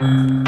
Welcome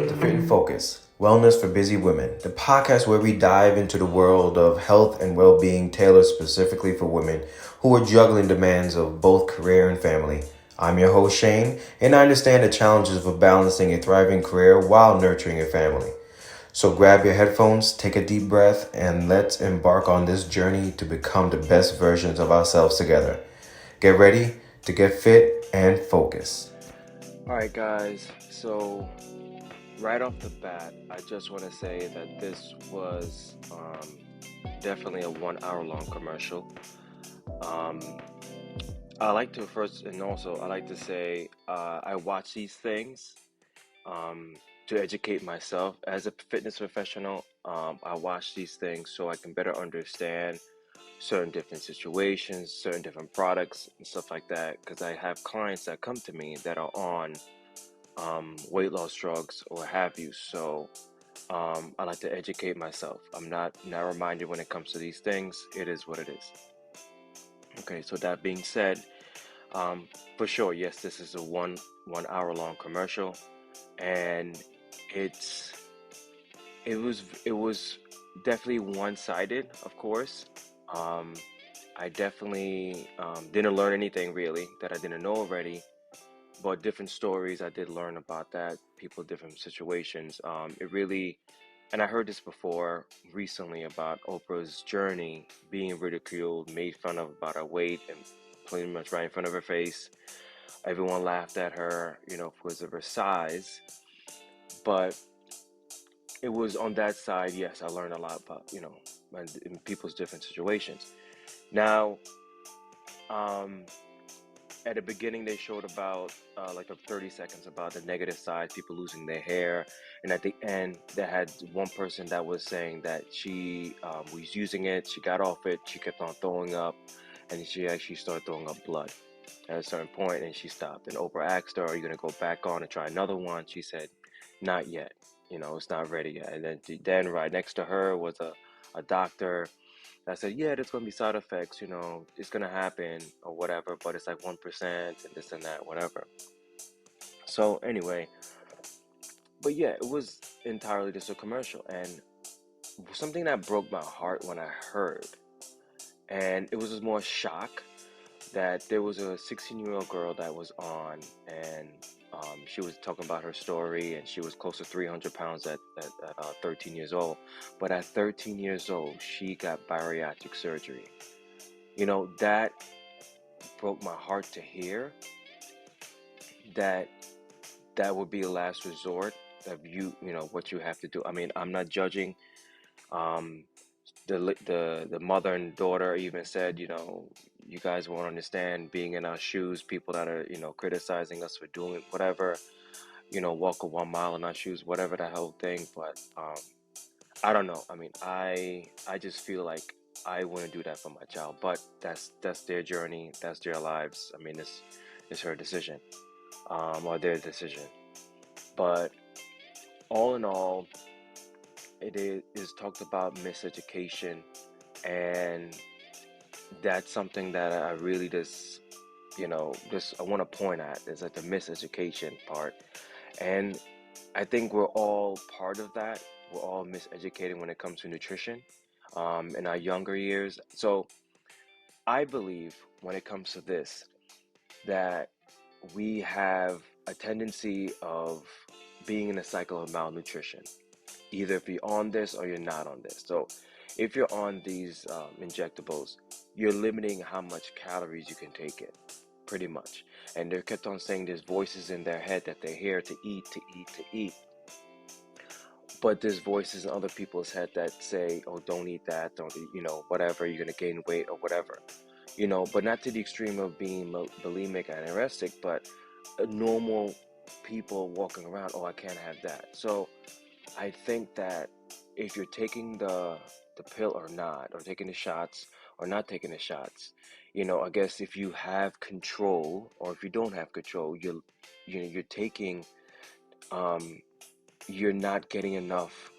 to Fit and Focus, Wellness for Busy Women, the podcast where we dive into the world of health and well being tailored specifically for women who are juggling demands of both career and family. I'm your host, Shane, and I understand the challenges of balancing a thriving career while nurturing a family. So grab your headphones, take a deep breath, and let's embark on this journey to become the best versions of ourselves together. Get ready to get fit and focus. All right, guys. So, right off the bat, I just want to say that this was definitely a 1 hour long commercial. Um, I like to first, and also, I like to say I watch these things um, to educate myself as a fitness professional. I watch these things so I can better understand certain different situations, certain different products, and stuff like that. Because I have clients that come to me that are on weight loss drugs or have you. So I like to educate myself. I'm not narrow-minded when it comes to these things. It is what it is. Okay, so that being said, for sure, yes, this is a one hour long commercial, and it's it was definitely one-sided, of course. Um, I definitely didn't learn anything really that I didn't know already, but different stories I did learn about that, people, different situations. It really, and I heard this before recently about Oprah's journey being ridiculed, made fun of about her weight, and pretty much right in front of her face. Everyone laughed at her, because of her size. But it was on that side, yes, I learned a lot about, in people's different situations. Now, um, at the beginning they showed about like a 30 seconds about the negative side, people losing their hair, and at the end they had one person that was saying that she was using it, she got off it, she kept on throwing up, and she actually started throwing up blood at a certain point, and she stopped. And Oprah asked her, are you going to go back on and try another one? She said, not yet, it's not ready yet. And then right next to her was a doctor. I said, yeah, there's going to be side effects, it's going to happen or whatever, but it's like 1% and this and that, whatever. So anyway, but yeah, it was entirely just a commercial. And something that broke my heart when I heard, and it was just more shock, that there was a 16-year-old girl that was on, and she was talking about her story, and she was close to 300 pounds at 13 years old. But at 13 years old, she got bariatric surgery. That broke my heart to hear, that that would be a last resort of what you have to do. I mean, I'm not judging. Um, the mother and daughter even said, you guys won't understand being in our shoes. People that are criticizing us for doing whatever, walk a 1 mile in our shoes, whatever the whole thing. But I don't know. I mean, I just feel like I wouldn't do that for my child. But that's their journey. That's their lives. I mean, it's her decision, or their decision. But all in all, it is talked about miseducation, and that's something that I really just I want to point at, is like the miseducation part. And I think we're all part of that. We're all miseducated when it comes to nutrition, in our younger years. So I believe when it comes to this, that we have a tendency of being in a cycle of malnutrition. Either if you're on this or you're not on this. So if you're on these injectables, you're limiting how much calories you can take in, pretty much. And they kept on saying there's voices in their head that they hear to eat, to eat, to eat. But there's voices in other people's head that say, oh, don't eat that, don't eat, whatever, you're going to gain weight or whatever. But not to the extreme of being bulimic and anorexic, but normal people walking around, oh, I can't have that. So I think that if you're taking the pill or not, or taking the shots or not taking the shots, I guess if you have control, or if you don't have control, you're taking, um, you're not getting enough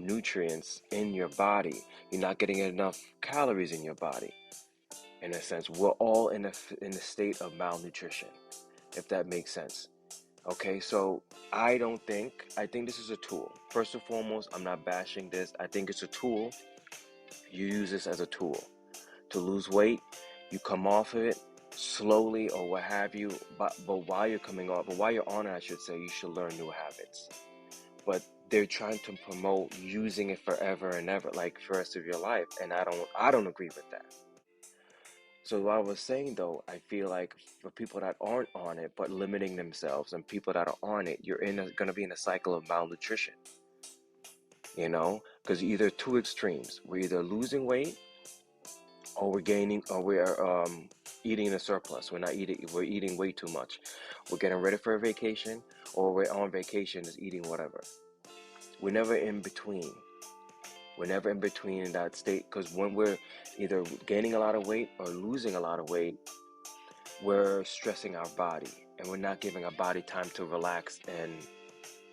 nutrients in your body. You're not getting enough calories in your body. in a sense. We're all in a state of malnutrition, if that makes sense. Okay, so I think this is a tool. First and foremost, I'm not bashing this. I think it's a tool. You use this as a tool to lose weight. You come off of it slowly or what have you. But while you're coming off, but while you're on it, I should say, you should learn new habits. But they're trying to promote using it forever and ever, like for the rest of your life, and I don't agree with that. So what I was saying though, I feel like for people that aren't on it but limiting themselves, and people that are on it, you're gonna be in a cycle of malnutrition. Because either two extremes. We're either losing weight, or we're gaining, or we're eating in a surplus. We're eating way too much. We're getting ready for a vacation, or we're on vacation just eating whatever. We're never in between. We're never in between in that state, because when we're either gaining a lot of weight or losing a lot of weight, we're stressing our body, and we're not giving our body time to relax and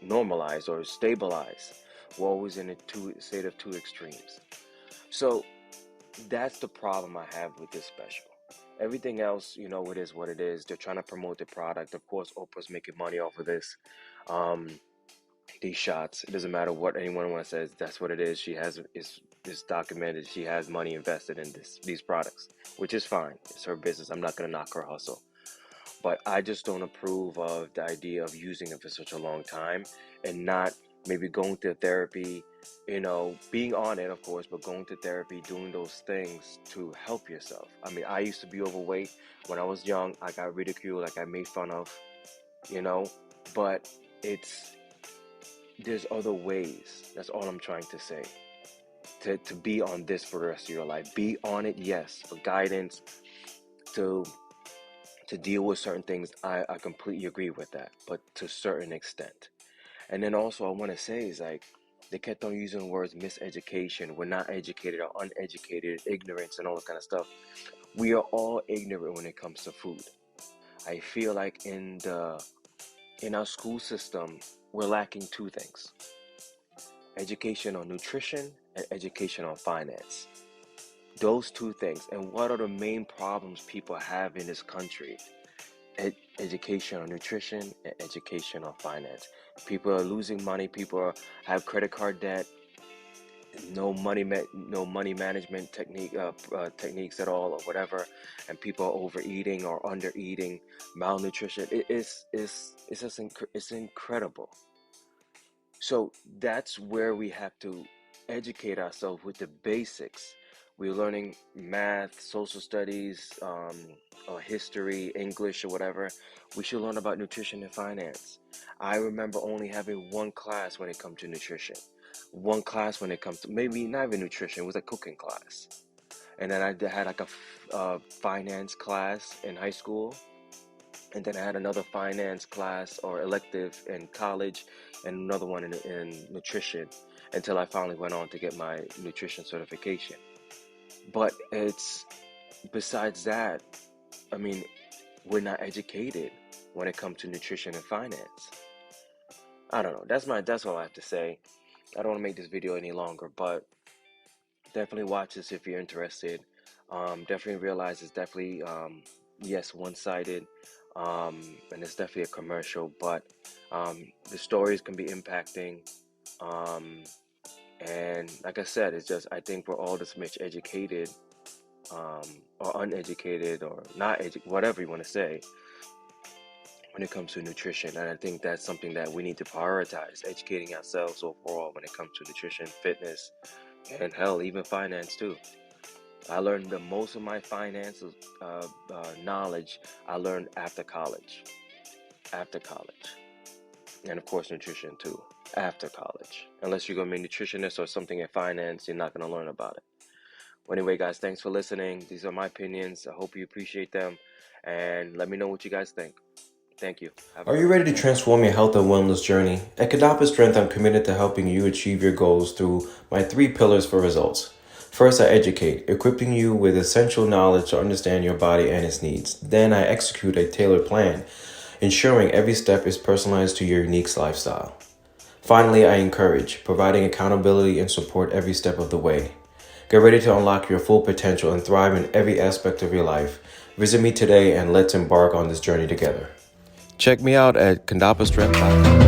normalize or stabilize. We're always in a state of two extremes. So that's the problem I have with this special. Everything else, it is what it is. They're trying to promote the product. Of course, Oprah's making money off of this. Um, these shots. It doesn't matter what anyone says. That's what it is. She has is documented. She has money invested in these products, which is fine. It's her business. I'm not gonna knock her hustle. But I just don't approve of the idea of using it for such a long time and not maybe going to therapy, being on it, of course, but going to therapy, doing those things to help yourself. I mean, I used to be overweight when I was young. I got ridiculed, like I made fun of, you know, but there's other ways. That's all I'm trying to say. To be on this for the rest of your life. Be on it, yes, for guidance, to deal with certain things. I completely agree with that, but to a certain extent. And then also I want to say is like, they kept on using words miseducation. We're not educated or uneducated, ignorance and all that kind of stuff. We are all ignorant when it comes to food. I feel like in our school system, we're lacking two things: education on nutrition and education on finance. Those two things. And what are the main problems people have in this country? Education on nutrition and education on finance. People are losing money. Have credit card debt. No money management techniques at all, or whatever, and people are overeating or undereating, malnutrition. It's incredible. So that's where we have to educate ourselves with the basics. We're learning math, social studies, or history, English, or whatever. We should learn about nutrition and finance. I remember only having one class when it comes to nutrition. One class when it comes to, maybe not even nutrition, it was a cooking class. And then I had like a finance class in high school. And then I had another finance class or elective in college, and another one in nutrition, until I finally went on to get my nutrition certification. But besides that, I mean, we're not educated when it comes to nutrition and finance. I don't know. That's all I have to say. I don't want to make this video any longer, but definitely watch this if you're interested. Definitely realize it's definitely, yes, one-sided, and it's definitely a commercial, but the stories can be impacting. And like I said, it's just, I think we're all this much educated, or uneducated, or not whatever you want to say, when it comes to nutrition. And I think that's something that we need to prioritize, educating ourselves overall when it comes to nutrition, fitness, and hell, even finance too. I learned the most of my finance knowledge I learned after college. And of course nutrition too, after college. Unless you're going to be a nutritionist or something in finance, you're not going to learn about it. Well, anyway, guys, thanks for listening. These are my opinions. I hope you appreciate them, and let me know what you guys think. Thank you. Are you ready to transform your health and wellness journey? At Kadapa Strength, I'm committed to helping you achieve your goals through my 3 pillars for results. First, I educate, equipping you with essential knowledge to understand your body and its needs. Then I execute a tailored plan, ensuring every step is personalized to your unique lifestyle. Finally, I encourage, providing accountability and support every step of the way. Get ready to unlock your full potential and thrive in every aspect of your life. Visit me today and let's embark on this journey together. Check me out at kandapastrength.com.